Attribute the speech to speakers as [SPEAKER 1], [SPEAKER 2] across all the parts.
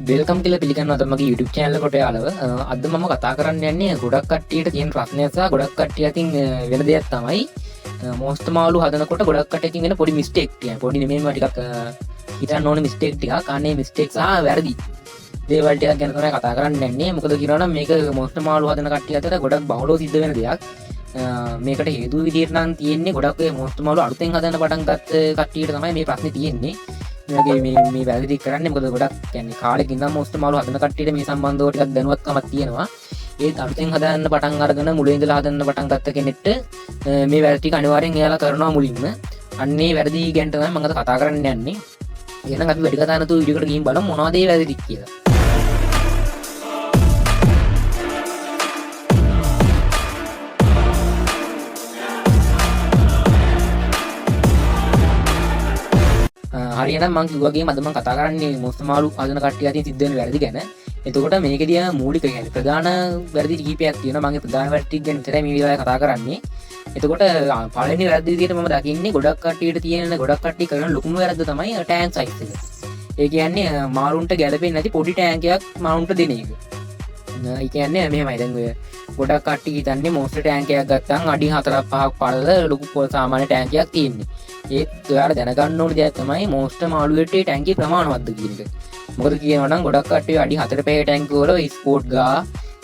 [SPEAKER 1] Welcome කියලා පිළිගන්නවා තමගේ YouTube channel එකට යාළුව. අද මම කතා කරන්න යන්නේ ගොඩක් කට්ටියට තියෙන ප්‍රශ්නයක් සහ ගොඩක් කට්ටිය අතින් වෙන දෙයක් තමයි මොස්ට් මාළු හදනකොට ගොඩක් කට්ටියකින් වෙන පොඩි මිස්ටේක් ටික. පොඩි නෙමෙයිම ටිකක් හිතන්න ඕන මිස්ටේක් ටිකක්. අනේ මිස්ටේක් සහ වැරදි දේවල් ටිකක් ගැන තමයි කතා කරන්න යන්නේ. මොකද කියනවා නම් මේක මොස්ට් මාළු හදන කට්ටිය අතර ගොඩක් බහුලව සිද්ධ වෙන දෙයක්. මේකට හේතුව විදිහට නම් තියෙන්නේ ගොඩක් ඔය මොස්ට් මාළු අලුතෙන් හදන්න පටන් ගත්ත කට්ටියට තමයි මේ ප්‍රශ්නේ තියෙන්නේ. මේ වැරදි කරන්නේ මොකද ගොඩක් කියන්නේ කාලෙක ඉඳන් මොස්ට් මාළු හදන කට්ටියට මේ සම්බන්ධව ටිකක් දැනුවත්කමක් තියෙනවා. ඒත් අලුතෙන් හදන්න පටන් අරගෙන මුලින් ඉඳලා හදන්න පටන් ගත්ත කෙනෙක්ට මේ වැරදි ටික අනිවාර්යෙන් එයාලා කරනවා මුලින්ම. අන්නේ වැරදි ගැන තමයි මම අද කතා කරන්න යන්නේ. එහෙනම් අපි වැඩි කතා නැතුව වීඩියෝ එකට ගිහින් බලමු මොනවද මේ වැරදි ටික කියලා. හරියනම් මම කිව්වාගේ අද මම කතා කරන්නේ මොස්ට් මාළු හදන කට්ටිය අතින් සිද්ධ වෙන වැරදි ගැන. එතකොට මේකේදී මූලික කියන්නේ ප්‍රධාන වැරදි කිහිපයක් තියෙනවා. මම ප්‍රධාන වැරදි ගැන විතරයි මේ විදිහට කතා කරන්නේ. එතකොට පළවෙනි වැරදි විදිහට මම දකින්නේ ගොඩක් කට්ටියට තියෙන ගොඩක් කට්ටිය කරන ලොකුම වැරද්ද තමයි ටැංක් සයිස් එක. ඒ කියන්නේ මාළුන්ට ගැලපෙන්නේ නැති පොඩි ටැංකයක් මාළුන්ට දෙන එක. ඒ කියන්නේ මෙහෙමයි දැන් ඔය ගොඩක් කට්ටිය හිතන්නේ මොස්ට් ටැංකයක් ගත්තාම අඩි 4-5ක් පළල ලොකු සාමාන්‍ය ටැංකයක් තියෙන්නේ. ඒත් ඔයාලා දැනගන්න ඕනේ දෙයක් තමයි මොස්ට් මාළුවෙට ටැංකිය ප්‍රමාණවත්ද කියන එක. මොකද කියනවා නම් ගොඩක් කට්ටිය අඩි 4-5 ටැංක වල ස්පෝට් ගා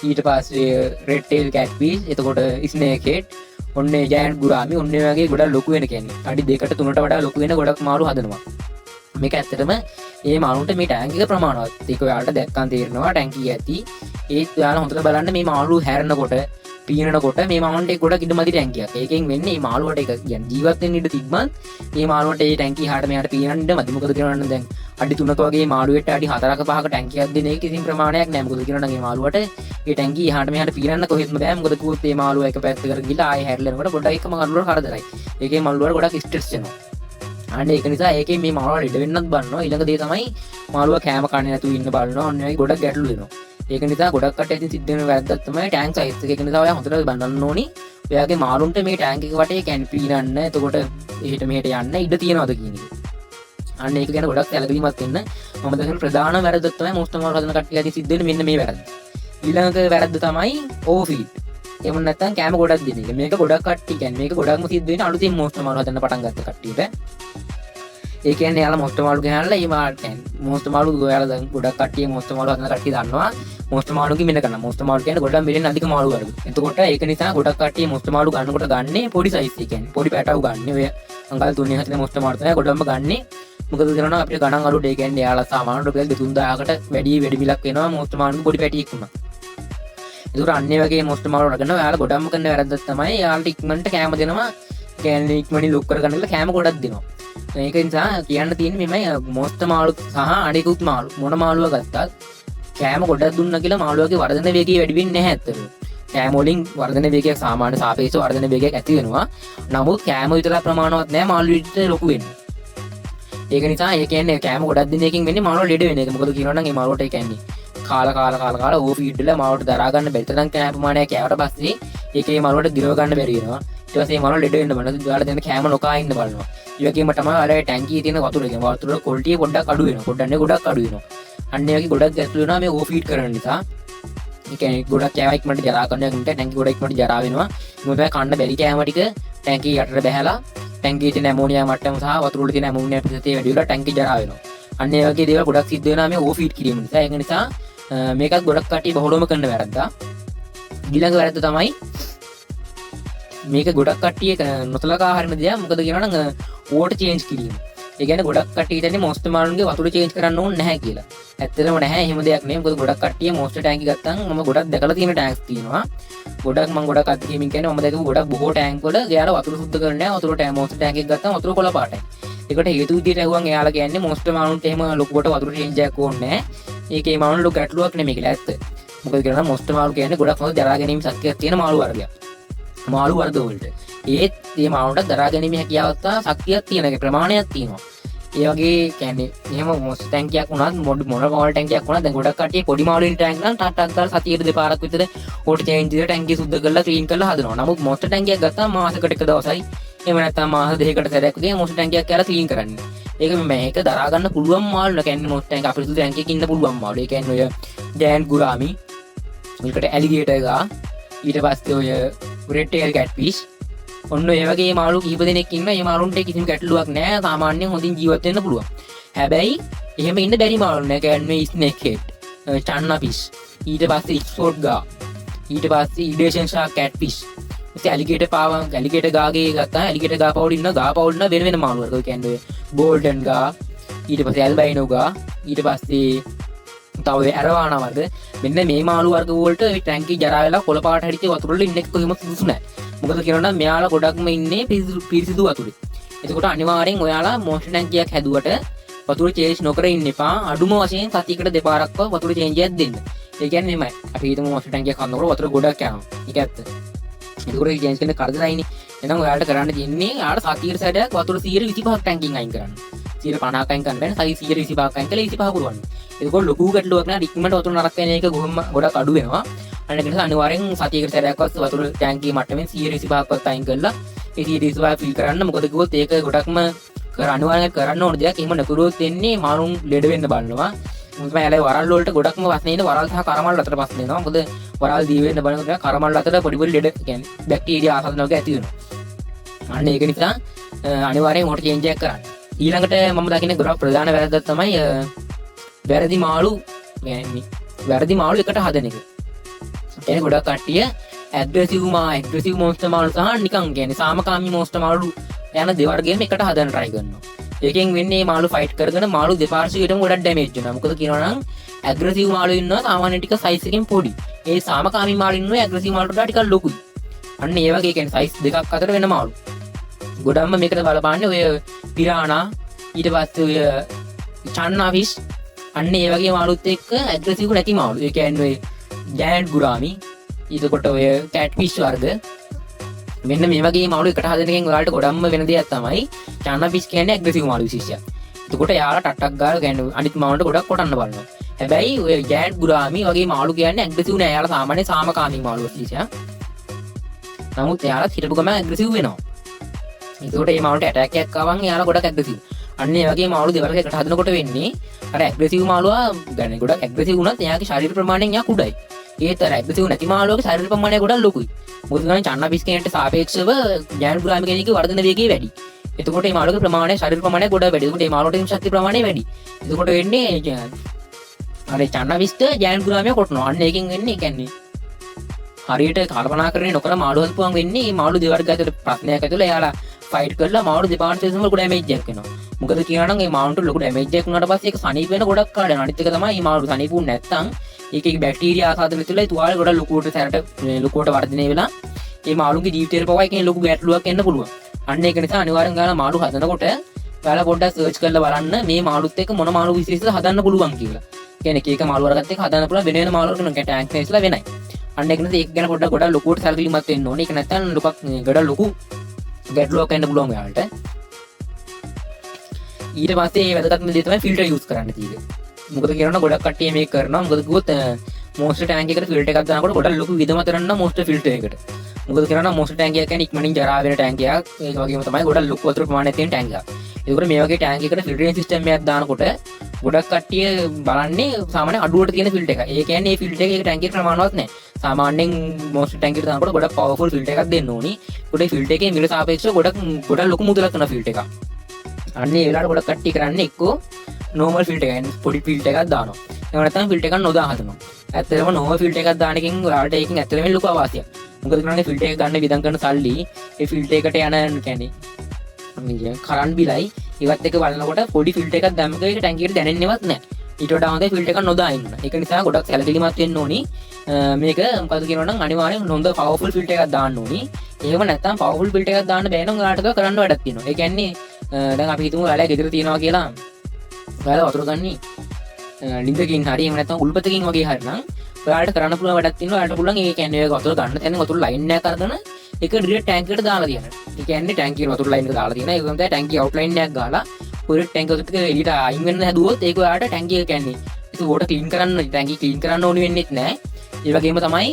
[SPEAKER 1] ඊට පස්සේ රෙඩ් ටේල් කැට්ෆිෂ් එතකොට ස්නේක් හෙඩ් ඔන්නේ ජයන්ට් ගුරාමි ඔන්නේ වගේ ගොඩක් ලොකු වෙන කියන්නේ අඩි 2-3ට වඩා ලොකු වෙන ගොඩක් මාළු හදනවා. මේක ඇත්තටම මේ මාළුන්ට මේ ටැංක් එක ප්‍රමාණවත්. ඒක ඔයාලට දැක්කන් තේරෙනවා ටැංකිය ඇති. ඒත් ඔයාලා හොඳට බලන්න මේ මාළු හැරෙනකොට පීනනකොට මේ මාළුන්ට ගොඩක් ඉඩ මදි ටැංකියක්. ඒකෙන් වෙන්නේ මේ මාළුවට එක කියන්නේ ජීවත් වෙන්න ඉඩ තිබ්බත් මේ මාළුවට මේ ටැංකිය හාට මෙහාට පීනන්න ඉඩ මදි. මොකද කියනවා නම් දැන් අඩි 3ක වගේ මාළුවෙට අඩි 4ක 5ක ටැංකියක් දෙන එක කිසිම ප්‍රමාණයක් නැහැ. මොකද කියනවා නම් මේ මාළුවට මේ ටැංකිය හාට මෙහාට පීනන්න කොහෙත්ම බෑ. මොකද කිව්වොත් මේ මාළුවා එක පැත්තකට ගිහලා ආයෙ හැරිලා යනකොට ගොඩක් එක මාළුවට කරදරයි. ඒකේ මාළුවට ගොඩක් ස්ට්‍රෙස් වෙනවා. අනේ ඒක නිසා ඒකේ මේ මාළුවා ඉඩ වෙන්නත් බලනවා. ඊළඟ දේ තමයි මාළුවා කෑම කන්නේ නැතුව ඉන්න බලනවා. ඔන්න ඔය ගොඩක් ගැටලු වෙනවා. ඒක නිසා ගොඩක් කට්ටිය ඉතින් සිද්ධ වෙන වැරද්දක් තමයි ටැංක් සයිස් එක. ඒක නිසා ඔයා හොඳට බලන්න ඕනි. ඔයාගේ මාළුන්ට මේ ටැංක් එක වටේ කැන් පීනන්න එතකොට එහෙට මෙහෙට යන්න ඉඩ තියනවද කියන එක. අන්න ඒක ගැන ගොඩක් සැලකිලිමත් වෙන්න. මම දැන් ප්‍රධාන වැරද්දක් තමයි මොස්ට් මාළු හදන කට්ටිය ඉතින් සිද්ධ වෙන මෙන්න මේ වැරද්ද. ඊළඟ වැරද්ද තමයි ඕවර්ෆීඩ්. එහෙම නැත්නම් කෑම ගොඩක් දෙන එක. මේක ගොඩක් කට්ටිය කියන්නේ මේක ගොඩක්ම සිද්ධ වෙන අලුතින් මොස්ට් මාළු හදන්න පටන් ගත්ත කට්ටියට. ඒ කියන්නේ යාලා මොස්ට් මාළු ගහනලා මේ මාළු කියන්නේ මොස්ට් මාළු ඔයාලා දැන් ගොඩක් කට්ටිය මොස්ට් මාළු හදන කට්ටිය දන්නවා මොස්ට් මාළුගේ මෙන්න කරනවා. මොස්ට් මාළු කියන්නේ ගොඩක් මිලියන අධික මාළු වර්ග. එතකොට ඒක නිසා ගොඩක් කට්ටිය මොස්ට් මාළු ගන්නකොට ගන්නේ පොඩි සයිස් එක කියන්නේ පොඩි පැටවු ගන්න. ඔය අඟල් 3-4 මොස්ට් මාළු තමයි ගොඩක්ම ගන්නේ. මොකද කියනවා අපිට ගණන් අඩු දෙයක් කියන්නේ යාලා සාමාන්‍ය රුපියල් 2-3000කට වැඩි මිලක් වෙනවා මොස්ට් මාළුගේ පොඩි පැටියෙක් වුණා. ඒකට අන්නේ වගේ මොස්ට් මාළු රගනවා. යාලා ගොඩක්ම කරන වැරද්දක් තමයි යාලට ඉක්මනට කෑම දෙනවා. කියන්නේ ඉක්මනින් ලොක් කරගන්න කියලා කෑම ගොඩක් දෙනවා. ඒක නිසා කියන්න තියෙන්නේ මෙමය මොස්ට් මාළු සහ අනිකුත් මාළු මොන මාළුව ගත්තත් කෑම ගොඩක් දුන්නා කියලා මාළුවගේ වර්ධන වේගය වැඩි වෙන්නේ නැහැ ඇත්තටම. කෑම වලින් වර්ධන වේගයක් සාමාන්‍ය සාපේක්ෂව වර්ධන වේගයක් ඇති වෙනවා. නමුත් කෑම විතර ප්‍රමාණවත් නැහැ මාළු විතර ලොකු වෙන්නේ. ඒක නිසා ඒ කියන්නේ කෑම ගොඩක් දෙන එකකින් වෙන්නේ මාළුව ලෙඩ වෙන එක. මොකද කියනවා නම් මේ මාළුවට ඒ කියන්නේ කාලා ඕවර් ෆීඩ් වල මාළුවට දරා ගන්න බැරි තරම් කෑම ප්‍රමාණයක් කෑවට පස්සේ ඒකේ මාළුවට දිරව ගන්න බැරි වෙනවා. ඊට පස්සේ මාළුව ලෙඩ වෙන්න බලනවා. ඔයාලා දෙන කෑම නොකා ඉන්න බලනවා. ඒ වගේම තමයි අර ටැංකියේ තියෙන වතුර ක්වොලිටිය පොඩ්ඩක් අඩු වෙනවා. ගොඩක් අඩු වෙනවා. අන්න ඒ වගේ ගොඩක් ගැටලු වෙනවා මේ ඕවර් ෆීඩ් කරන නිසා. ඒ කියන්නේ ගොඩක් කෑම ඉක්මනට ජරා කරන එකකට ටැංකිය ගොඩක් ඉක්මනට ජරා වෙනවා. මොකද කන්න බැරි කෑම ටික ටැංකිය යටට බැහැලා ටැංකියේ තියෙන ඇමෝනියා මට්ටම සහ වතුර වල තියෙන ඇමෝනියා ප්‍රතිශතය වැඩි වෙලා ටැංකිය ජරා වෙනවා. අන්න ඒ වගේ දේවල් ගොඩක් සිද්ධ වෙනවා මේ ඕවර් ෆීඩ් කිරීම නිසා. ඒක නිසා මේකත් ගොඩක් කට්ටිය බහුලවම කරන වැරද්දක්. ඊළඟ වැරද්ද තමයි මේක ගොඩක් කට්ටිය නොසලකා හරින දෙයක්. මොකද කියනවා නම් වෝටර් චේන්ජ් කිරීම. ඒ කියන්නේ ගොඩක් කට්ටිය හිතන්නේ මොස්ට් මාළුන්ගේ වතුර චේන්ජ් කරන්න ඕනේ නැහැ කියලා. ඇත්තටම නැහැ. එහෙම දෙයක් නෙමෙයි. මොකද ගොඩක් කට්ටිය මොස්ට් ටැංකි ගත්තාම මම ගොඩක් දැකලා තියෙන ටැංක්ස් තියෙනවා. ගොඩක් අත්දැකීමින් කියන්නේ මම දැකපු ගොඩක් බොහෝ ටැංක් වල එයාලා වතුර සුද්ධ කරන්නේ නැහැ. වතුර මොස්ට් ටැංක් එක ගත්තාම වතුර කොළ පාටයි. ඒකට හේතු විදියට ඇහුවන් එයාලා කියන්නේ මොස්ට් මාළුන්ට එහෙම ලොකුවට වතුර චේන්ජ් එකක් ඕනේ නැහැ. ඒකේ මාළුන්ට ලොකු ගැටලුවක් නෙමෙයි කියලා ඇත්ත. මොකද කියනවා මොස්ට් මාළු කියන්නේ ගොඩක් හොඳ දරා ගැනීම ශක්තියක් තියෙන මාළු වර්ගයක්. මාළු වර්ග වලට ඒත් මේ මාළුන්ට දරා ගැනීම හැකියාවක් සහ ශක්තියක් තියෙන එක ප්‍රමාණයක් තියෙනවා. ඒ වගේ කියන්නේ එහෙම මොස්ට් ටැංකියක් වුණත් මොන මාළු ටැංකියක් වුණත් දැන් ගොඩක් කට්ටිය පොඩි මාළුන් ටැංක් නම් ටක් දාලා සතියට දෙපාරක් විතර වෝටර් චේන්ජ් කරලා ටැංකිය සුද්ධ කරලා ක්ලීන් කරලා හදනවා. නමුත් මොස්ට් ටැංකියක් ගත්තාම මාසෙකට එක දවසයි එහෙම නැත්නම් මාස දෙකකට සැරයක් වගේ මොස්ට් ටැංකියක් කියලා ක්ලීන් කරන්නේ. ඒක මේක දරා ගන්න පුළුවන් මාළු නේ. කියන්නේ මොස්ට් ටැංක් අපිරිසුදු ටැංක් එකක ඉන්න පුළුවන් මාළු. ඒ කියන්නේ ඔය ජයන්ට් ගුරාමි, ඊකට ඇලිගේටර් ගා, ඊට පස්සේ ඔය රෙඩ් ටේල් කැට්ෆිෂ්, ඔන්න ඒ වගේ මාළු කිහිප දෙනෙක් ඉන්න. මේ මාළුන්ට කිසිම ගැටලුවක් නැහැ. සාමාන්‍යයෙන් හොඳින් ජීවත් වෙන්න පුළුවන්. හැබැයි එහෙම ඉන්න බැරි මාළු නෑ. කියන්නේ ස්නේක් හෙඩ්, චන්නා ෆිෂ්, ඊට පස්සේ ස්පොට් ගා, ඊට පස්සේ ඉඩේෂන් ෂාක් කැට්ෆිෂ්, ඉතින් ඇලිගේටර් පාවා ඇලිගේටර් ගාගේ ගත්තා. ඇලිගේටර් ගා පවුල ඉන්න ගා පවුල ඉන්න වෙන වෙන මාළු වර්ග. ඒ කියන්නේ ගෝල්ඩන් ගා, ඊට පස්සේ ඇල්බයිනෝ ගා, ඊට පස්සේ තව ඇරවානා වර්ග. මෙන්න මේ මාළු වර්ග වලට මේ ටැංකිය ජරා වෙලා කොළ පාට හැදිච්ච වතුර වල ඉන්න එක කොහෙම සුදුසු නෑ. මොකද කියනවා නම් මෙයාලා ගොඩක්ම ඉන්නේ පිරිසිදු වතුරේ. එතකොට අනිවාර්යෙන් ඔයාලා මොස්ට් ටැංකියක් හැදුවට වතුර චේන්ජ් නොකර ඉන්න එපා. අඩුම වශයෙන් සතියකට දෙපාරක්ව වතුර චේන්ජ් එකක් දෙන්න. ඒ කියන්නේ එමය. අපි හිතමු මොස්ට් ටැංකියක් හදනකොට වතුර ගොඩක් යනවා. ඒක ඇත්ත. ඒකට චේන්ජ් කරන්න කරදරයිනේ. එහෙනම් ඔයාලට කරන්න තියෙන්නේ ඔයාලට සතියකට සැරයක් වතුර 125ක් ටැංකියෙන් අයින් කරන්න. 150ක් අයින් කරන්න බෑනේ. 125ක් අයින් කළා 25 පුරවන්න. ඒකෝ ලොකු ගැටලුවක් නෑ. ඉක්මනට වතුර නරක වෙන එක ගොඩක් අඩු වෙනවා. අන්න ඒක නිසා අනිවාර්යෙන් සතියකට සැරයක්වත් වතුර ටැංකිය මට්ටමින් 125ක්වත් අයින් කරලා ඒ 125 ෆිල් කරන්න. මොකද කිව්වොත් ඒක ගොඩක්ම අනිවාර්යෙන් කරන්න ඕන දෙයක්. එහෙම නතුරුත් වෙන්නේ මාළුන් ලෙඩ වෙන්න බලනවා. මොකද මම වරල් වලට ගොඩක්ම වස්නේ ඉන්න වරල් සහ කරමල් අතර පස් වෙනවා. මොකද වරල් දී වෙන්න බලනකොට කරමල් අතර පොඩි පොඩි ලෙඩ කියන්නේ බැක්ටීරියා ආසන්නක ඇති වෙනවා. අන්න ඒක නිසා අනිවාර්යෙන් මොකට චේන්ජ් එකක් කරන්න. ඊළඟට මම දකින්නේ ගොඩක් ප්‍රධාන වැරද්දක් තමයි වැරදි මාළු කියන්නේ වැරදි මාළු එකට හදන එක. කියන්නේ ගොඩක් කට්ටිය ඇග්‍රෙසිව් මොන්ස්ටර් මාළු සහ නිකන් කියන්නේ සාමකාමී මොන්ස්ටර් මාළු යන දෙවර්ගයම එකට හදන්න try කරනවා. ඒකෙන් වෙන්නේ මේ මාළු ෆයිට් කරගෙන මාළු දෙපාර්ශ්වයටම ගොඩක් ඩැමේජ් වෙනවා. මොකද කියනවා නම් ඇග්‍රෙසිව් මාළු ඉන්නවා සාමාන්‍ය ටික සයිස් එකෙන් පොඩි. ඒ සාමකාමී මාළු ඉන්නවා ඇග්‍රෙසිව් මාළුට වඩා ටිකක් ලොකුයි. අන්න ඒ වගේ කියන්නේ සයිස් දෙකක් අතර වෙන මාළු. ගොඩක්ම මේකට බලපාන්නේ ඔය පිරානා, ඊට පස්සේ ඔය චන්නා ෆිෂ්, අන්න ඒ වගේ මාළුත් එක්ක ඇග්‍රෙසිව් නැති මාළු. ඒ කියන්නේ ඔය ජයන්ට් ගුරාමි, ඊටකොට ඔය කැට්ෆිෂ් වර්ග, මෙන්න මේ වගේ මාළු එකට හදන එකෙන් ඔයාලට ගොඩක්ම වෙන දෙයක් තමයි චන්නා ෆිෂ් කියන්නේ ඇග්‍රෙසිව් මාළු විශේෂයක්. එතකොට යාලා ටට්ටක් ගාලා කියන්නේ අනිත් මාළුන්ට ගොඩක් කොටන්න බලනවා. හැබැයි ඔය ජයන්ට් ගුරාමි වගේ මාළු කියන්නේ ඇග්‍රෙසිව් නෑ. යාලා සාමාන්‍ය සාමකාමී මාළු විශේෂයක්. නමුත් යාලා හිටපු ගමන් ඇග්‍රෙසිව් වෙනවා. ඒකට මේ මාළුන්ට ඇටැක් එකක් ආවම යාලා ගොඩක් ඇග්‍රෙසිව්. අන්න ඒ වගේ මාළු දෙවර්ගයකට හදනකොට වෙන්නේ අර ඇග්‍රෙසිව් මාළුවා ගන්නේ ගොඩක් ඇග්‍රෙසිව් වුණත් එයාගේ ශරීර ප්‍රමාණයෙන් එයා කුඩයි. ඒත් අර ඇග්‍රෙසිව් නැති මාළුවගේ ශරීර ප්‍රමාණය ගොඩක් ලොකුයි. මොකද ගන්නේ චන්නා ෆිෂ් කෙනෙක්ට සාපේක්ෂව ජයන්ට් ගුරාමි කෙනෙක්ගේ වර්ධන වේගය වැඩි. එතකොට මේ මාළුවගේ ප්‍රමාණය ශරීර ප්‍රමාණය ගොඩක් වැඩි. එතකොට මේ මාළුවට ශක්ති ප්‍රමාණය වැඩි. එතකොට වෙන්නේ අර චන්නා ෆිෂ්ට ජයන්ට් ගුරාමිය කොටනවා. අන්න ඒකෙන් වෙන්නේ කියන්නේ හරියට කල්පනා කරන්නේ නොකර මාළු හදපුවම වෙන්නේ මේ මාළු දෙවර්ග අතර ප්‍රශ්නයක් ඇතුළේ එයාලා ෆයිට් කරලා මාළු දෙපාර්ශ්වයටම ලොකු ඩැමේජ් එකක් වෙනවා. මොකද කියනවා නම් මේ මාළුන්ට ලොකු ඩැමේජ් එකක් වුණාට පස්සේ ඒක සනීප වෙන ගොඩක් කාඩ යනවා. අනිත් එක තමයි මේ මාළු සනීප වුනේ නැත්නම් ඒකේ බැක්ටීරියා ආසාදන තුළ ඒ තුවාල ගොඩක් ලොකුවට වර්ධනය වෙලා මේ මාළුන්ගේ ජීවිතේට පවා එකේ ලොකු ගැටලුවක් එන්න පුළුවන්. අන්න ඒක නිසා අනිවාර්යෙන් ගාලා මාළු හදනකොට ඔයාලා පොඩ්ඩක් සර්ච් කරලා බලන්න මේ මාළුත් එක්ක මොන මාළු විශේෂද හදන්න පුළුවන් කියලා. කියන්නේ එක මාළු වර්ගات එක්ක හදන්න පුළුවන් වෙන වෙන මාළු වර්ග ටැංක් නේස්ලා වෙනයි. අන්න ඒක නිසා ඒක ගැන පොඩ්ඩක් ගොඩක් ලොකුවට සැලකිලිමත් වෙන්න ඕනේ. ඒක නැත්නම් ගොඩක් ලොකු ගැටලුවක් එන්න පුළුවන් ඔයාලට. ඊට පස්සේ මේ වැදගත්ම දේ තමයි ෆිල්ටර් යූස් කරන්න තියෙන්නේ. මොකද කියනවා ගොඩක් කට්ටිය මේක කරනවා. මොකද කිව්වොත් මොස්ටර් ටැංක් එකට ෆිල්ටර් එකක් දානකොට ගොඩක් ලොකු විදම තරන්න මොස්ටර් ෆිල්ටර් එකට. මොකද කියනවා මොස්ටර් ටැංක් එක කියන්නේ ඉක්මනින් ජරා වෙන ටැංක් එකක්. ඒක වගේම තමයි ගොඩක් ලොකු වතුර ප්‍රමාණයක් තියෙන ටැංක් එකක්. ඒකට මේ වගේ ටැංක් එකකට ෆිල්ටරින් සිස්ටම් එකක් දානකොට ගොඩක් කට්ටිය බලන්නේ සාමාන්‍ය අඩුවට තියෙන ෆිල්ටර් එක. ඒ කියන්නේ මේ ෆිල්ටර් එකේ ටැංක් එක ප්‍රමාණවත් නැහැ. සාමාන්‍යයෙන් මොස්ටර් ටැංක් එකට දානකොට ගොඩක් පවර්ෆුල් ෆිල්ටර් එකක් දෙන්න ඕනි. ඒකට ෆිල්ටර් එකේ මිල සාපේක්ෂව ගොඩක් ලොකු මුදලක් කරන ෆිල්ටර් එකක්. අන්න ඒ වෙලාවට ගොඩක් කට්ටිය කරන්නේ එක්කෝ නෝමල් ෆිල්ටර් එකක් පොඩි ෆිල්ටර් එකක් දානවා. එහෙම නැත්නම් ෆිල්ටර් එකක් නොදා හදනවා. ඇත්තටම නෝමල් ෆිල්ටර් එකක් දාන එකෙන් ඔයාලට ඒකෙන් ඇත්තටම ලොකු අවාසියක්. මොකද කරන්නේ ෆිල්ටර් එක ගන්න විදන් කරන සල්ලි ඒ ෆිල්ටර් එකට යන කියන්නේ කරන් බිලයි ඉවත් එක බලනකොට පොඩි ෆිල්ටර් එකක් දැම්මක ඒක ටැංකියට දැනෙන්නේවත් නැහැ. ඊට වඩා හොඳයි ෆිල්ටර් එකක් නොදා ඉන්න. ඒක නිසා ගොඩක් සැලකිලිමත් වෙන්න ඕනි. මේක මොකද කියනවා නම් අනිවාර්යෙන් හොඳ පවර්ෆුල් ෆිල්ටර් එකක් දාන්න ඕනි. එහෙම නැත්නම් පවර්ෆුල් ෆිල්ටර් එකක් දාන්න බැහැ නම් ඔයාලට කරන්න වැඩක් තියෙනවා. ඒ කියන්නේ දැන් අපි හිතමු ඔයාලා ගෙදර තියනවා කියලා. ඔයාලා වතුර ගන්නේ ලින්දකින් හරි එහෙම නැත්නම් උල්පතකින් වගේ හරි නම් ඔයාලට කරන්න පුළුවන් වැඩක් තියෙනවා. ඔයාලට පුළුවන් ඒ කියන්නේ ඔය වතුර ගන්න තැන වතුර ලයින් එකක් අරගෙන ඒක ඩිරෙක්ට් ටැංක් එකට දාලා තියන්න. ඒ කියන්නේ ටැංකිය වතුර ලයින් එක දාලා තියෙනවා. ඒක තමයි ටැංකිය අවුට්ලයින් එකක් ගාලා ඔය ටැංක් එක එළියට අයින් වෙන්න හැදුවොත් ඒක ඔයාලට ටැංකිය කියන්නේ ඒක වෝටර් ක්ලීන් කරන්න ටැංකිය ක්ලීන් කරන්න ඕනි වෙන්නේ නැහැ. ඒ වගේම තමයි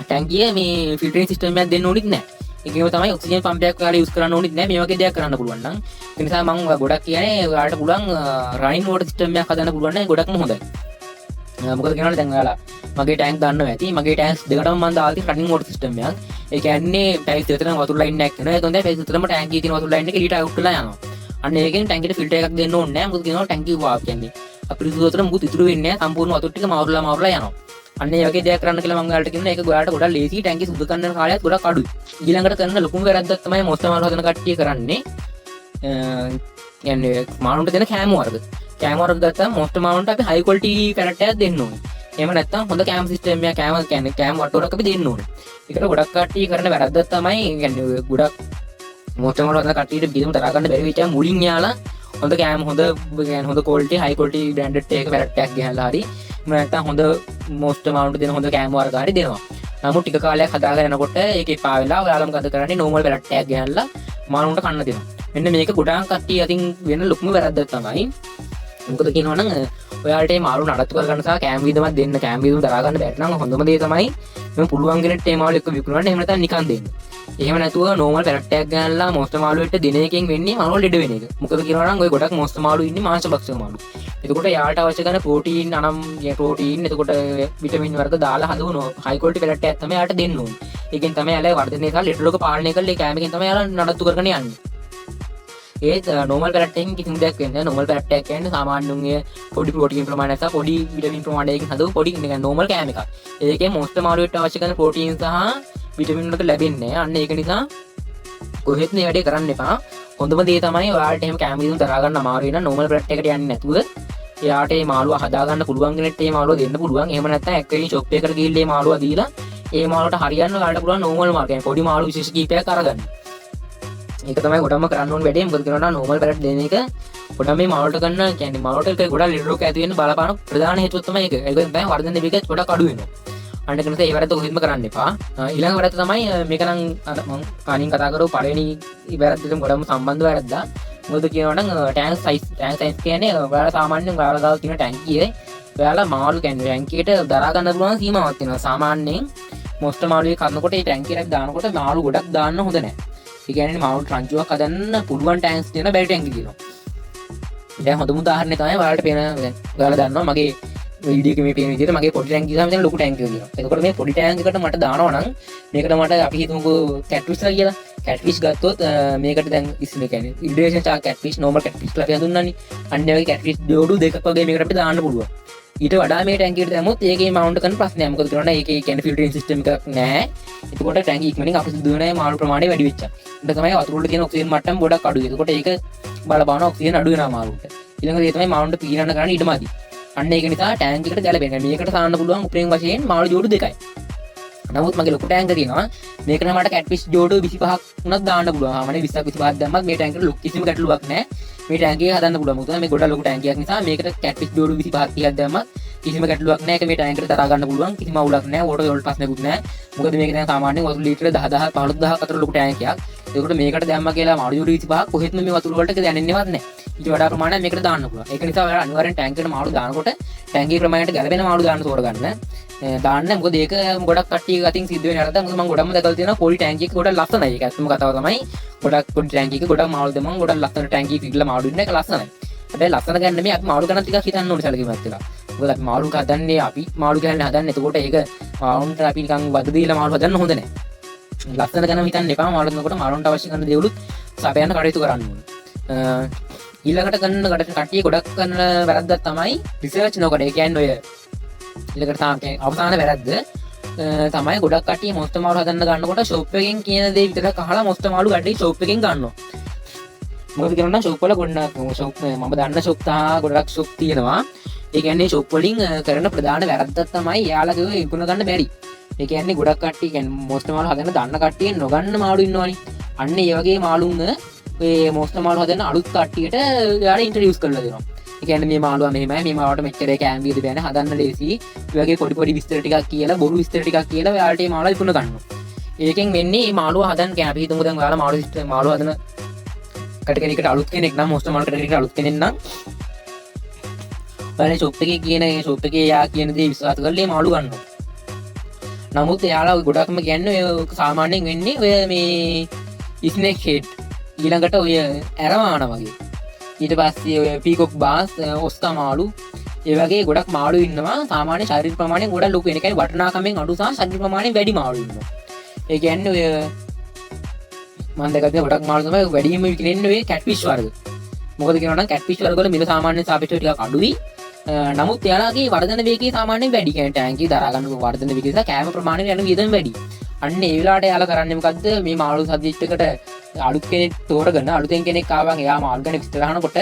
[SPEAKER 1] ටැංකිය මේ ෆිල්ටරින් සිස්ටම් එකක් දෙන්න ඕනිත් නැහැ. ඒකේම තමයි ඔක්සිජන් පම්ප් එකක් ඔයාලා යූස් කරන්න ඕනිත් නැහැ. මේ වගේ දෙයක් කරන්න පුළුවන් නම් ඒ නිසා මම ගොඩක් කියන්නේ ඔයාලට පුළුවන් රනින් වෝටර් සිස්ටම් එකක් හදන්න පුළුවන් නම් ගොඩක්ම හොඳයි. මොකද කියනවනේ දැන් ඔයාලා මගේ ටැංක් දන්නවා ඇති. මගේ ටැංක්ස් දෙකටම මම දාලා තියෙන රනින් වෝටර් සිස්ටම් එකක්. ඒ කියන්නේ පැය විතරම වතුර ලයින් එකක් එනවා. ඒක හොඳයි පැය විතරම ටැංකියේ තියෙන වතුර ලයින් එක එළියට අවුට් වෙලා යනවා. අන්න ඒකෙන් ටැංකියට ෆිල්ටර් එකක් දෙන්න ඕනේ නැහැ. මොකද කියනවා ටැංකිය වාප් කියන්නේ අපිරිසුදු වතුර මුකුත් ඉතුරු වෙන්නේ නැහැ. සම්පූර්ණ වතුර ටික මාරුලා යනවා. අන්න ඒ වගේ දෙයක් කරන්න කියලා මම ඔයාලට කියනවා. ඒක ඔයාලට ගොඩක් ලේසි. ටැංකිය සුදු කරන කාලයත් ගොඩක් අඩුයි. ඊළඟට කරන ලොකුම වැරද්දක් තමයි මොස්තර මාළු හදන කට්ටිය කරන්නේ. කියන්නේ මාළුන්ට දෙන කෑම වර්ග. කෑම වර්ග ගත්තාම මොස්තර මාළුන්ට අපි හයි ක්වොලිටි පැරට් එකක් දෙන්න ඕනේ. එහෙම නැත්නම් හොඳ කෑම සිස්ටම් එකක් කෑම කියන්නේ කෑම වට්ටෝරක් අපි දෙන්න ඕනේ. ඒකට ගොඩක් කට්ටිය කරන වැරද්දක් තමයි කියන්නේ ගොඩක් මොස්තර මාළු හදන කට්ටියට බිඳුම දරා ගන්න බැරි වෙච්චා මුලින් යාලා හොඳ කෑම හොඳ කියන්නේ හොඳ ක්වොලිටි හයි ක්වොලිටි බ්‍රෑන්ඩඩ් එක පැරට් එකක් ගහලා හරි නැත්නම් හොඳ මොස්තර මාළුන්ට දෙන හොඳ කෑම වර්ග හරි දෙනවා. නමුත් ටික කාලයක් හදාගෙන යනකොට ඒක එපා වෙලා ඔයාලම ගත කරන්නේ නෝමල් පැරට් එකක් ගහලා මාළුන්ට කන්න දෙනවා. මෙන්න මේක ගොඩාක් කට්ටිය අතින් වෙන ලොකුම වැරද්දක් තමයි. මොකද කියනවනම් ඔයාලට මේ මාළු නඩත්තු කරගන්න සහ කෑම වීදමක් දෙන්න කෑම වීදම දරා ගන්න බැරි නම් හොඳම දේ තමයි මම පුළුවන් කෙනෙක්ට මේ මාළු එක්ක විකුණන්න. එහෙම නැත්නම් නිකන් දෙන්න. එහෙම නැතුව නෝමල් පැරට් එකක් ගන්නලා මොස්තර මාළුවෙට දින එකකින් වෙන්නේ මාළු ලෙඩ වෙන එක. මොකද කියනවනම් ඔය ගොඩක් මොස්තර මාළු ඉන්නේ මාංශභක්ෂක මාළු. එතකොට යාට අවශ්‍ය කරන ප්‍රෝටීන් ප්‍රෝටීන් එතකොට විටමින් වර්ග දාලා හදවන හයි ක්වොලිටි පැරට් එකක් තමයි යාට දෙන්න ඕනේ. ඒකෙන් තමයි යාලා වර්ධනය කරලා ලෙඩ රෝග පාලනය කරලා ඒ කෑමකින් තමයි යාලා නඩත්තු කරගෙන යන්නේ. ඒත් නෝමල් පැරට් එකකින් කිසිම දෙයක් වෙන්නේ නැහැ. නෝමල් පැරට් එකක් කියන්නේ සාමාන්‍යයෙන් පොඩි ප්‍රෝටීන් ප්‍රමාණයක් සහ පොඩි විටමින් ප්‍රමාණයකින් හදව පොඩි නිකන් නෝමල් කෑම එකක්. ඒකේ මොස්තර මාළුවට අවශ්‍ය කරන ප්‍රෝටීන් සහ විටමින් වලට ලැබෙන්නේ නැහැ. අන්න ඒක නිසා කොහෙත් මේ වැඩේ කරන්න එපා. හොඳම දේ තමයි ඔයාලට එහෙම කෑම වීදුම් දරා ගන්න අමාරු වෙන නෝමල් පැරට් එකට යන්නේ නැතුව එයාට මේ මාළුව හදා ගන්න පුළුවන් කෙනෙක්ට මේ මාළුව දෙන්න පුළුවන්. එහෙම නැත්නම් ඇක්වැරියම් ෂොප් එකකට ගිහිල්ලා මේ මාළුව දීලා ඒ මාළුවට හරියන්න ඔයාලට පුළුවන් නෝමල් මාළු කියන්නේ පොඩි මාළු විශේෂ කීපයක් අරගන්න. ඒක තමයි ගොඩක්ම කරන්න ඕන වැඩේ. මොකද කියනවා නෝමල් පැරට් දෙන එක ගොඩක් මේ මාළුවට ගන්න කියන්නේ මාළුවට ගොඩක් ලෙඩ රෝග ඇති වෙන්න බලපාන ප්‍රධාන හේතුව තමයි ඒක. ඒකෙන් තමයි වර්ධන වේගයත් ගොඩක් අඩු වෙනවා. අන්න ඒක නිසා ඒ වැරද්ද කොහෙත්ම කරන්න එපා. ඊළඟ වැරද්ද තමයි මේක නම් අර මම කලින් කතා කරපු පළවෙනි වැරද්දටම ගොඩක්ම සම්බන්ධ වැරද්දක්. මොකද කියනවා නම් ටැංක් සයිස් කියන්නේ ඔයාලා සාමාන්‍යයෙන් ඔයාලා ගාව තියෙන ටැංකියේ ඔයාලා මාළු කියන්නේ ටැංකියට දරා ගන්න පුළුවන් සීමාවක් තියෙනවා. සාමාන්‍යයෙන් මොස්තර මාළුවේ කනකොට ඒ ටැංකියට දානකොට මාළු ගොඩක් දාන්න හොඳ නැහැ. ඒ කියන්නේ මාළු රංචුවක් හදන්න පුළුවන් ටැංක්ස් තියෙන බැරි ටැංකි තියෙනවා. දැන් හොඳම උදාහරණය තමයි ඔයාලට පේන ඔයාලා දන්නවා මගේ වීඩියෝ එකේ මේ පේන විදිහට මගේ පොඩි ටැංකිය සහ මෙතන ලොකු ටැංකියක් තියෙනවා. එතකොට මේ පොඩි ටැංක් එකට මට දානවා නම් මේකට මට අපි හිතමුකෝ කැට්ෆිෂ් කියලා. කැට්ෆිෂ් ගත්තොත් මේකට දැන් ඉස්සෙල්ලා කියන්නේ ඉල්ඩ්‍රේෂන් චා කැට්ෆිෂ් නෝමල් කැට්ෆිෂ් කියලා අපි හඳුන්වන්නේ. අන්න ඒ වගේ කැට්ෆිෂ් ජෝඩු දෙකක් වගේ මේකට අපිට දාන්න පුළුවන්. ඊට වඩා මේ ටැංකියට දැම්මොත් ඒකේ මවුන්ට් කරන ප්‍රශ්නයක්. මොකද කියනවා ඒකේ කියන්නේ ෆිල්ටරින් සිස්ටම් එකක් නැහැ. එතකොට ටැංකිය ඉක්මනින් අපිරිසුදු වෙන මාළු ප්‍රමාණය වැඩි වෙච්චා. ඒක තමයි වතුර වල තියෙන ඔක්සිජන් මට්ටම ගොඩක් අඩුයි. එතකොට ඒක බලපාන ඔක්සිජන් අඩු වෙනවා මාළුන්ට. ඊළඟට ඒ තමයි මාළුන්ට පීනන්න කරන්න ඉඩමදි. අන්න ඒක නිසා ටැංක් එකට ගැලපෙන්නේ. මේකට දාන්න පුළුවන් උපරිම වශයෙන් මාළු ජෝඩු දෙකයි. නමුත් මගේ ලොකු ටැංක තියෙනවා. මේකට මට කැට්ෆිෂ් ජෝඩු 25ක් උනත් දාන්න පුළුවන්. ආමනේ 20ක් 25ක් දැම්මත් මේ ටැංකෙට ලොකු කිසිම ගැටලුවක් නැහැ. මේ ටැංකිය හදන්න පුළුවන්. මොකද මේ ගොඩක් ලොකු ටැංකියක් නිසා මේකට කැට්ෆිෂ් ජෝඩු 25ක් 30ක් දැම්මත් කිසිම ගැටලුවක් නැහැ. ඒක මේ ටැංකෙට දරා ගන්න පුළුවන්. කිසිම අවුලක් නැහැ. වෝටර් වලට ප්‍රශ්නකුත් නැහැ. මොකද මේක දැන් සාමාන්‍යයෙන් වතුර ලීටර 10000 15000 අතර ලොකු ටැංකියක්. ඒකට මේකට දැම්මා කියලා මාළු ජෝඩු 25ක් කොහෙත්ම මේ වතුර වලට දැනෙන්නේවත් නැහැ. ඊට වඩා ප්‍රමාණයක් මේකට දාන්න පුළුවන්. ඒක නිසා ඔයාලා අනිවාර්යෙන් ටැංකියට මාළු දානකොට ටැංකිය ප්‍රමාණයට ගැලපෙන මාළු දාන්න තෝරගන්න. දාන්න. මොකද ඒක ගොඩක් කට්ටිය අතින් සිද්ධ වෙන වැරද්දක්. මොකද මම ගොඩක්ම දැකලා තියෙනවා පොඩි ටැංකියක ගොඩක් ලස්සනයි. ඒක ඇත්තම කතාව තමයි. ගොඩක් පොඩි ටැංකියක ගොඩක් මාළු දැම්මම ගොඩක් ලස්සන ටැංකියක ඉඳලා මාළු ඉන්න එක ලස්සනයි. හැබැයි ලස්සන ගන්න මේ අපි මාළු ගන්න ටිකක් හිතන්න ඕනේ සැලකීමක් වෙලා. මොකද අපි මාළු හදන්නේ අපි මාළු ගන්න හදන්නේ. එතකොට ඒක මාළුන්ට අපි නිකන් වද දීලා මාළු හදන්න හොඳ නැහැ. ලස්සන ගැන හිතන්න එපා. මාළු හදනකොට මාළුන්ට අවශ්‍ය කරන දේවලුත් සපයන්න කටයුතු කරන්න ඕනේ. ඊළඟට කරන කට්ටිය ගොඩක් කරන වැරද්දක් තමයි රිසර්ච් නොකර. ඒ කියන්නේ ඔය ඊළඟට තමයි අවසාන වැරද්ද තමයි ගොඩක් කට්ටිය මොස්තර මාළු හදන්න ගන්නකොට ෂොප් එකෙන් කියන දේ විතරක් අහලා මොස්තර මාළු ගඩේ ෂොප් එකෙන් ගන්නවා. මොකද කියනවා ෂොප් වල ගොඩක් ෂොප් මම දන්න ෂොප් තා ගොඩක් ෂොප් තියෙනවා. ඒ කියන්නේ ෂොප් වලින් කරන ප්‍රධාන වැරද්දක් තමයි යාලා කිව්ව ඉක්ුණ ගන්න බැරි. ඒ කියන්නේ ගොඩක් කට්ටිය කියන්නේ මොස්තර මාළු හදන්න දන්න කට්ටිය නොගන්න මාළු ඉන්නවනේ. අන්න ඒ වගේ මාළුන් මේ මොස්තර මාළු හදන්න අලුත් කට්ටියට යාලා ඉන්ට්‍රොඩියුස් කරලා දෙනවා. ඒ කියන්නේ මේ මාළුවා මෙහෙමයි මේ මාළුවට මෙච්චර කෑම වීද බෑනේ හදන්න ලේසි. ඒ වගේ පොඩි විස්තර ටිකක් කියලා බොරු විස්තර ටිකක් කියලා ඔයාලට මේ මාළුවා ඉක්ුණ ගන්නවා. ඒකෙන් වෙන්නේ මේ මාළුවා හදන්න කියන්නේ අපි හිතමු දැන් ඔයාලා මාළු හදන කටකෙනෙක්ට අලුත් කෙනෙක් නම් මොස්තර මාළු කටකෙනෙක්ට අලුත් කෙනෙක් නම් ඔයාලා ෂොප් එකේ කියන ෂොප් එකේ යා කියන දේ විශ්වාස කරලා මේ මාළු ගන්නවා. නමුත් එයාලා ගොඩක්ම කියන්නේ ඔය සාමාන්‍යයෙන් වෙන්නේ ඔය මේ ස්නේක් හෙඩ් ඊළඟට ඔය ඇරවාන වගේ ඊට පස්සේ ඔය පීකොක් බාස් ඔස්කා මාළු ඒ වගේ ගොඩක් මාළු ඉන්නවා සාමාන්‍ය ශරීර ප්‍රමාණයෙන් ගොඩක් ලොකු වෙන. ඒ කියන්නේ වටිනාකමෙන් අඩු සහ ශරීර ප්‍රමාණයෙන් වැඩි මාළු ඉන්නවා. ඒ කියන්නේ ඔය මම දැක්කද ගොඩක් මාළු තමයි වැඩිම විකිනෙන්නේ ඔය කැට්ෆිෂ් වර්ග. මොකද කියනවා නම් කැට්ෆිෂ් වර්ග වල මිල සාමාන්‍යයෙන් සාපේක්ෂව ටිකක් අඩුයි. නමුත් එයාලගේ වර්ධන වේගය සාමාන්‍යයෙන් වැඩි. කියන්නේ ටැංකිය දරා ගන්න වර්ධන වේගය සහ කෑම ප්‍රමාණය යන වියදම වැඩි. අන්න ඒ වෙලාවට එයාලා කරන්නේ මොකද්ද? මේ මාළු සද්දිච්චකට අලුත් කෙනෙක් තෝරගෙන අලුතෙන් කෙනෙක් ආවන් එයා මාළු ගැන විස්තර අහනකොට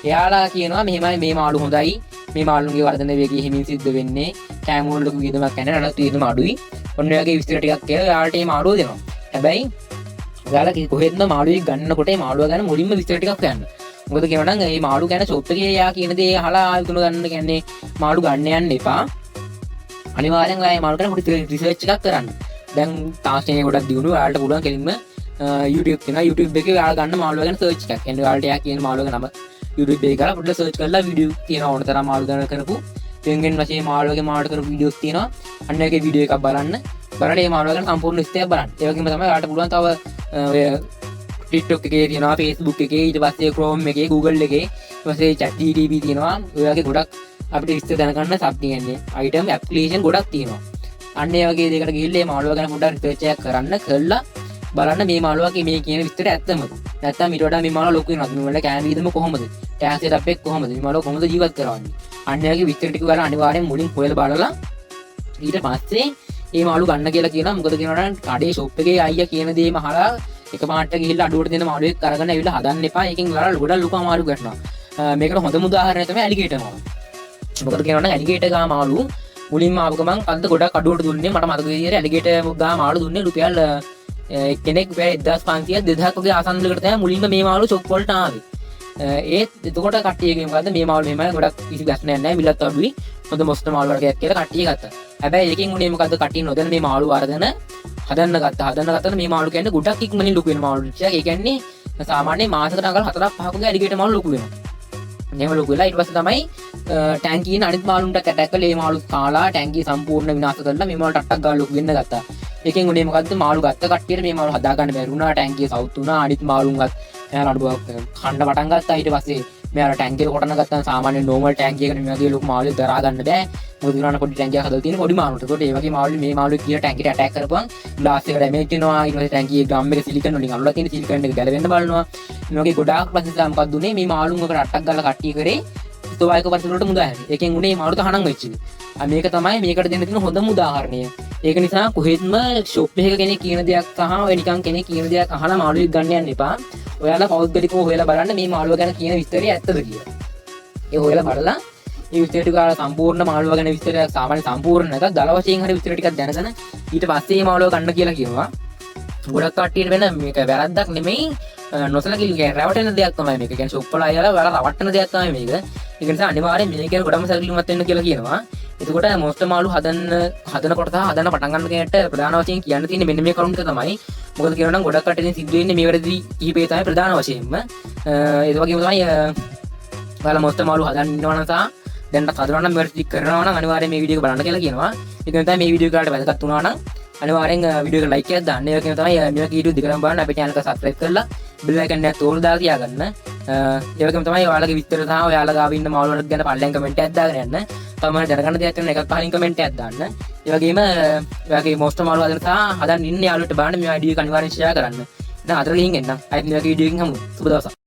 [SPEAKER 1] එයාලා කියනවා මෙහෙමයි මේ මාළු හොඳයි. මේ මාළුන්ගේ වර්ධන වේගය හිමින් සිද්ධ වෙන්නේ. කෑම වල ලොකු වියදමක් නැහැ. නඩත් වියදම අඩුයි. ඔන්න ඔයගේ විස්තර ටිකක් කියලා එයාලට මේ මාළුව දෙනවා. හැබැයි ඔයාලා කොහෙත්ම මාළුවෙක් ගන්නකොට මේ මාළුවා ගැන මුලින්ම විස්තර ටිකක් කියන්න. මොකද කියනවා නම් මේ මාළු ගැන ෂොප් එකේ යා කියන දේ අහලා ආයෙත් ගන්න කියන්නේ මාළු ගන්න යන්න එපා. අනිවාර්යෙන් ඔයා මේ මාළු ගැන පොඩි රිසර්ච් එකක් කරන්න. දැන් තාක්ෂණය ගොඩක් දියුණු ඔයාලට පුළුවන් කෙලින්ම YouTube තියෙනවා. YouTube එකේ ඔයාලා ගන්න මාළුවා ගැන සර්ච් එකක්. කියන්නේ ඔයාලට යා කියන මාළුවගේ නම YouTube එකේ කරලා පොඩ්ඩක් සර්ච් කරලා වීඩියෝ තියෙනවා ඕන තරම් මාළු ගැන කරපු වෙන වශයෙන් මාළුවගේ මාළුවට කරපු වීඩියෝස් තියෙනවා. අන්න ඒකේ වීඩියෝ එකක් බලන්න. බලලා මේ මාළුවා ගැන සම්පූර්ණ විස්තරය බලන්න. ඒ වගේම තමයි ඔයාලට පුළුවන් තව ඔය TikTok එකේ තියෙනවා, Facebook එකේ, ඊට පස්සේ Chrome එකේ, Google එකේ, ඊට පස්සේ ChatGPT තියෙනවා. ඔය වගේ ගොඩක් අපිට විස්තර දැනගන්න සබ් කියන්නේ item application ගොඩක් තියෙනවා. අන්න ඒ වගේ දෙයකට ගිහිල්ලා මේ මාළුවා ගැන පොඩ්ඩක් රිසර්ච් එකක් කරන්න කළා බලන්න මේ මාළුවාගේ මේ කියන විස්තරය ඇත්තමද? නැත්නම් ඊට වඩා මේ මාළුවා ලොකු වෙනවද? මේ වල කෑම වියදම කොහොමද? ටැක්ස් එකක් අපේ කොහොමද? මේ මාළුවා කොහොමද ජීවත් කරවන්නේ? අන්න ඒ වගේ විස්තර ටික ඔයාලා අනිවාර්යෙන් මුලින් හොයලා බලලා ඊට පස්සේ මේ මාළු ගන්න කියලා කියනවා. මොකද කියනවා නම් කඩේ ෂොප් එකේ අයියා කියන දේම අහලා එක පාට ගිහිල්ලා අඩුවට දෙන මාළුවෙක් අරගෙන ඇවිල්ලා හදන්න එපා. ඒකෙන් ඔයාලා ගොඩක් ලොකු අමාරු ගන්නවා. මේකට හොඳම උදාහරණය තමයි ඇලිගේටර් මාළු. මොකද කියනවා නම් ඇලිගේටර් ගා මාළු මුලින්ම ආපු ගමන් අද ගොඩක් අඩුවට දුන්නේ. මට මතක විදියට ඇලිගේටර් ගා මාළු දුන්නේ රුපියල් කෙනෙක් 1500 2000 වගේ ආසන්නයකට තමයි මුලින්ම මේ මාළු ෂොප් වලට ආවේ. ඒත් එතකොට කට්ටියගේ මොකද්ද මේ මාළු මෙහෙමයි ගොඩක් කිසි ප්‍රශ්නයක් නැහැ මිලත් අඩුයි හොඳ මොස්ත මාළු වර්ගයක් කියලා කට්ටිය ගත්තා. හැබැයි ඒකෙන් උනේ මොකද්ද කට්ටිය නොදැන මේ මාළු වර්ධන හදන්න ගත්තා මේ මාළු කියන්නේ ගොඩක් ඉක්මනින් ලොකු වෙන මාළු ටිකක්. ඒ කියන්නේ සාමාන්‍යයෙන් මාසෙකට අඟල් 4-5 වගේ ඇලිගේටර් මාළු ලොකු වෙනවා. එහෙම ලොකු වෙලා ඊට පස්සේ තමයි ටැංකියෙන් අනිත් මාළුන්ට ඇටැක් කරලා මේ මාළු කාලා ටැංකිය සම්පූර්ණ විනාශ කරලා මේ මාළු ටට්ටක් ගාලා ලොකු වෙන්න ගත්තා. ඒකෙන් උනේ මොකද්ද මාළු ගත්ත කට්ටියට මේ මාළු හදා ගන්න බැරි වුණා. ටැංකිය සවුත් වුණා. අනිත් මාළුන්ගත් එයාලා අඩුවක් කන්න පටන් ගත්තා. ඊට පස්සේ මෙයාලා ටැංකියට කොටන ගත්තා. සාමාන්‍ය නෝමල් ටැංකියකට මේ වගේ ලොකු මාළු දරා ගන්න බෑ. මොකද උනාන පොඩි ටැංකියක් හදලා තියෙන පොඩි මාළුන්ට. ඒකට ඒ වගේ මාළු මේ මාළු කියලා ටැංකියට ඇටැක් කරපුවම ග්ලාස් එක ඩැමේජ් වෙනවා. ඊට පස්සේ ටැංකියේ ගම් එක සිලිකන් වලින් අල්ලලා තියෙන සිලිකන් එක ගැලවෙන්න බලනවා. මේ වගේ ගොඩාක් ප්‍රශ්න මොකක්ද උනේ මේ මාළුන්ගකට අට්ටක් ගාලා කට්ටිය කරේ ස්තෝවායක පරිසරවලට මුදා හැරි. ඒකෙන් උනේ මාළු තහනම් වෙච්ච එක. මේක තමයි මේකට දෙන්න තියෙන හොඳම උදාහරණය. ඒක නිසා කොහෙත්ම ෂොප් එකක කෙනෙක් කියන දෙයක් සහ ඔය නිකන් කෙනෙක් කියන දෙයක් අහලා මාළුවෙක් ගන්න යන්න එපා. ඔයාලා පෞද්ගලිකව හොයලා බලන්න මේ මාළුව ගැන කියන විස්තරය ඇත්තද කියලා. ඒ හොයලා බලලා මේ විස්තර ටික සම්පූර්ණ මාළුව ගැන විස්තරයක් සාමාන්‍ය සම්පූර්ණ නැත්නම් දල වශයෙන් හරි විස්තර ටිකක් දැනගෙන ඊට පස්සේ මේ මාළුව ගන්න කියලා කියනවා. ගොඩක් කට්ටියට වෙන මේක වැරද්දක් නෙමෙයි නොසලකිලි රැවටෙන දෙයක් තමයි මේක. කියන්නේ ෂොප් වල අයලා ඔයාලා රවට්ටන දෙයක් තමයි මේක. ඒක නිසා අනිවාර්යෙන් මේක ගැන ගොඩම සැලකිලිමත් වෙන්න කියලා කියනවා. එතකොට මොස්ටර් මාළු හදනකොට සහ හදන්න පටන් ගන්න කෙනාට ප්‍රධාන වශයෙන් කියන්න තියෙන්නේ මෙන්න මේ කරුණ ටික තමයි. මොකද කියනවා නම් ගොඩක් කට්ටියන් සිද්ධ වෙන්නේ මේ වැරදි කිහිපේ තමයි ප්‍රධාන වශයෙන්ම. ඒ වගේම තමයි ඔයාලා මොස්ටර් මාළු හදන්න ඉන්නවා නම් සහ දැන්වත් හදනවා නම් මේවට ටික කරනවා නම් අනිවාර්යෙන් මේ වීඩියෝ එක බලන්න කියලා කියනවා. ඒක නිසා මේ වීඩියෝ එකට වැදගත් වුණා නම් අනිවාර්යෙන් වීඩියෝ එක ලයික් එකක් දාන්න. ඒ වගේම තමයි මේ වීඩියෝ දිගටම බලන්න අපේ channel එක subscribe කරලා bell icon එකත් ඕල් දාලා තියාගන්න. ඒ වගේම තමයි ඔයාලගේ විස්තර සහ ඔයාලා ගාව ඉන්න මාළු වලට ගැන පල්ලෙන් කමෙන්ට් එකක් දාගෙන යන්න. තමයි දැනගන්න දෙයක් තියෙන එකක් පහින් කමෙන්ට් එකක් දාන්න. ඒ වගේම ඔයාගේ මොස්ටර් මාළු හදන සහ හදන්න ඉන්න යාළුවන්ට බලන්න මේ වීඩියෝ එක අනිවාර්යෙන් share කරන්න. දැන් අතර ගිහින් එන්න. අයිත් මේ වගේ වීඩියෝ එකකින් හමු. සුබ දවසක්.